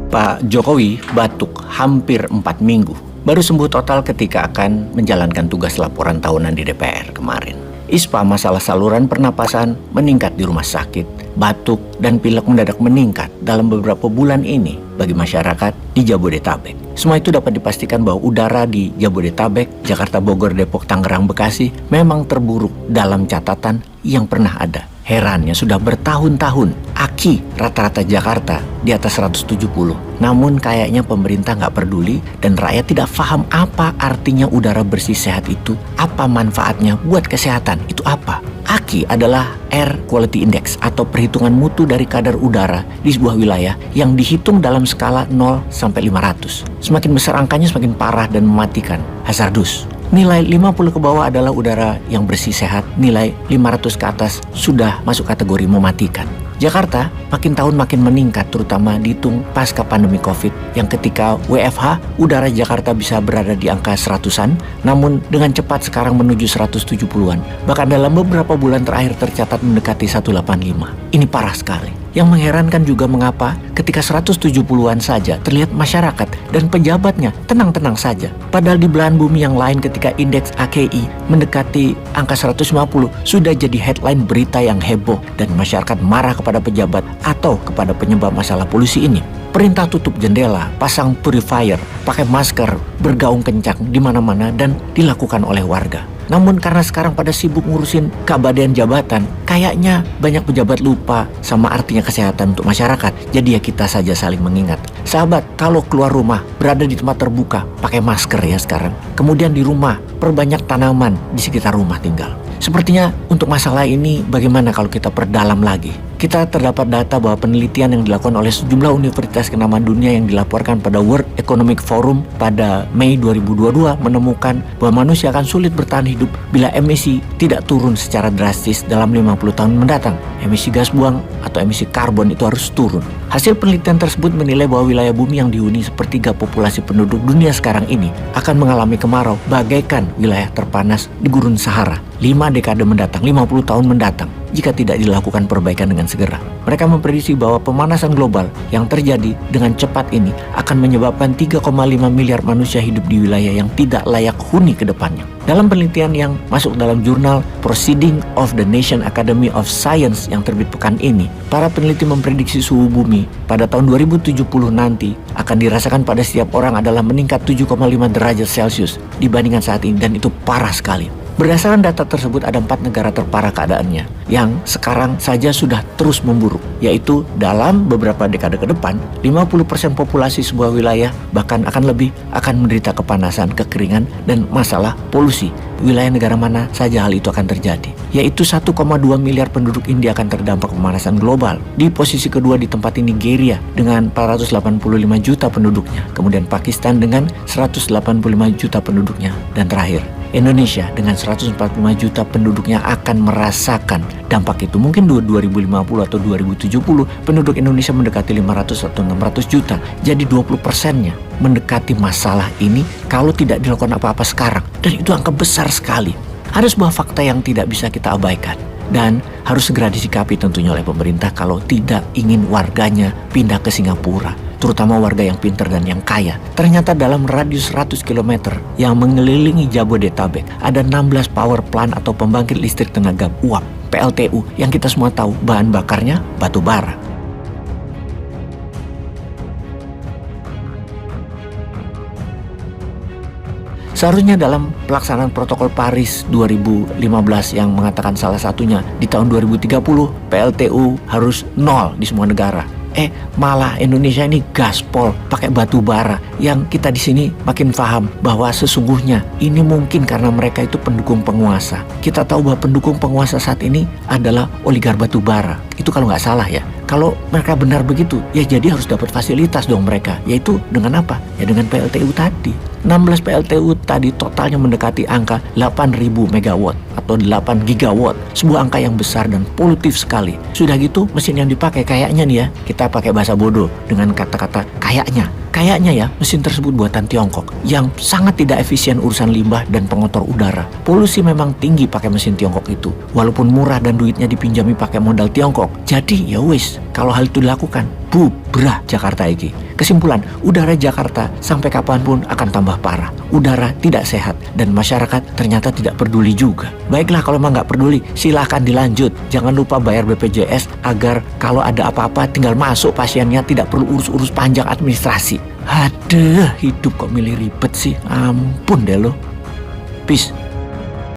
Pak Jokowi batuk hampir 4 minggu. Baru sembuh total ketika akan menjalankan tugas laporan tahunan di DPR kemarin. ISPA masalah saluran pernapasan meningkat di rumah sakit. Batuk dan pilek mendadak meningkat dalam beberapa bulan ini bagi masyarakat di Jabodetabek. Semua itu dapat dipastikan bahwa udara di Jabodetabek, Jakarta, Bogor, Depok, Tangerang, Bekasi memang terburuk dalam catatan yang pernah ada. Herannya sudah bertahun-tahun AKI rata-rata Jakarta di atas 170. Namun kayaknya pemerintah nggak peduli dan rakyat tidak paham apa artinya udara bersih sehat itu, apa manfaatnya buat kesehatan, itu apa. AKI adalah Air Quality Index atau perhitungan mutu dari kadar udara di sebuah wilayah yang dihitung dalam skala 0 sampai 500. Semakin besar angkanya semakin parah dan mematikan, hazardus. Nilai 50 ke bawah adalah udara yang bersih sehat, nilai 500 ke atas sudah masuk kategori mematikan. Jakarta makin tahun makin meningkat, terutama dihitung pasca pandemi COVID, yang ketika WFH udara Jakarta bisa berada di angka 100-an, namun dengan cepat sekarang menuju 170-an. Bahkan dalam beberapa bulan terakhir tercatat mendekati 185. Ini parah sekali. Yang mengherankan juga mengapa ketika 170-an saja terlihat masyarakat dan pejabatnya tenang-tenang saja. Padahal di belahan bumi yang lain ketika indeks AKI mendekati angka 150 sudah jadi headline berita yang heboh dan masyarakat marah kepada pejabat atau kepada penyebab masalah polusi ini. Perintah tutup jendela, pasang purifier, pakai masker, bergaung kencang di mana-mana dan dilakukan oleh warga. Namun karena sekarang pada sibuk ngurusin keabadian jabatan, kayaknya banyak pejabat lupa sama artinya kesehatan untuk masyarakat. Jadi ya kita saja saling mengingat. Sahabat, kalau keluar rumah, berada di tempat terbuka, pakai masker ya sekarang. Kemudian di rumah, perbanyak tanaman di sekitar rumah tinggal. Sepertinya untuk masalah ini bagaimana kalau kita perdalam lagi? Kita terdapat data bahwa penelitian yang dilakukan oleh sejumlah universitas kenamaan dunia yang dilaporkan pada World Economic Forum pada Mei 2022 menemukan bahwa manusia akan sulit bertahan hidup bila emisi tidak turun secara drastis dalam 50 tahun mendatang. Emisi gas buang atau emisi karbon itu harus turun. Hasil penelitian tersebut menilai bahwa wilayah bumi yang dihuni sepertiga populasi penduduk dunia sekarang ini akan mengalami kemarau bagaikan wilayah terpanas di Gurun Sahara 5 dekade mendatang, 50 tahun mendatang, jika tidak dilakukan perbaikan dengan segera. Mereka memprediksi bahwa pemanasan global yang terjadi dengan cepat ini akan menyebabkan 3,5 miliar manusia hidup di wilayah yang tidak layak huni ke depannya. Dalam penelitian yang masuk dalam jurnal Proceedings of the National Academy of Science yang terbit pekan ini, para peneliti memprediksi suhu bumi pada tahun 2070 nanti akan dirasakan pada setiap orang adalah meningkat 7,5 derajat Celcius dibandingkan saat ini, dan itu parah sekali. Berdasarkan data tersebut ada 4 negara terparah keadaannya yang sekarang saja sudah terus memburuk, yaitu dalam beberapa dekade ke depan 50% populasi sebuah wilayah bahkan akan menderita kepanasan, kekeringan, dan masalah polusi. Wilayah negara mana saja hal itu akan terjadi, yaitu 1,2 miliar penduduk India akan terdampak pemanasan global. Di posisi kedua ditempati Nigeria dengan 485 juta penduduknya, kemudian Pakistan dengan 185 juta penduduknya, dan terakhir Indonesia dengan 145 juta penduduknya akan merasakan dampak itu. Mungkin 2050 atau 2070 penduduk Indonesia mendekati 500 atau 600 juta. Jadi 20%-nya mendekati masalah ini kalau tidak dilakukan apa-apa sekarang. Dan itu angka besar sekali. Ada sebuah fakta yang tidak bisa kita abaikan dan harus segera disikapi tentunya oleh pemerintah kalau tidak ingin warganya pindah ke Singapura, terutama warga yang pintar dan yang kaya. Ternyata dalam radius 100 km yang mengelilingi Jabodetabek ada 16 power plant atau pembangkit listrik tenaga uap PLTU yang kita semua tahu bahan bakarnya batu bara. Seharusnya dalam pelaksanaan protokol Paris 2015 yang mengatakan salah satunya di tahun 2030 PLTU harus nol di semua negara. Malah Indonesia ini gaspol pakai batu bara, yang kita di sini makin paham bahwa sesungguhnya ini mungkin karena mereka itu pendukung penguasa. Kita tahu bahwa pendukung penguasa saat ini adalah oligar batu bara. Itu kalau nggak salah ya. Kalau mereka benar begitu, ya jadi harus dapat fasilitas dong mereka. Yaitu dengan apa? Ya dengan PLTU tadi. 16 PLTU tadi totalnya mendekati angka 8.000 megawatt atau 8 gigawatt. Sebuah angka yang besar dan polutif sekali. Sudah gitu mesin yang dipakai kayaknya nih ya, kita pakai bahasa bodoh dengan kata-kata kayaknya. Kayaknya ya mesin tersebut buatan Tiongkok yang sangat tidak efisien urusan limbah dan pengotor udara. Polusi memang tinggi pakai mesin Tiongkok itu, walaupun murah dan duitnya dipinjami pakai modal Tiongkok. Jadi ya wis, kalau hal itu dilakukan, bubrah Jakarta iki. Kesimpulan, udara Jakarta sampai kapanpun akan tambah parah. Udara tidak sehat dan masyarakat ternyata tidak peduli juga. Baiklah kalau emang nggak peduli, silahkan dilanjut. Jangan lupa bayar BPJS agar kalau ada apa-apa tinggal masuk pasiennya, tidak perlu urus-urus panjang administrasi. Aduh, hidup kok milih ribet sih. Ampun deh lo. Peace.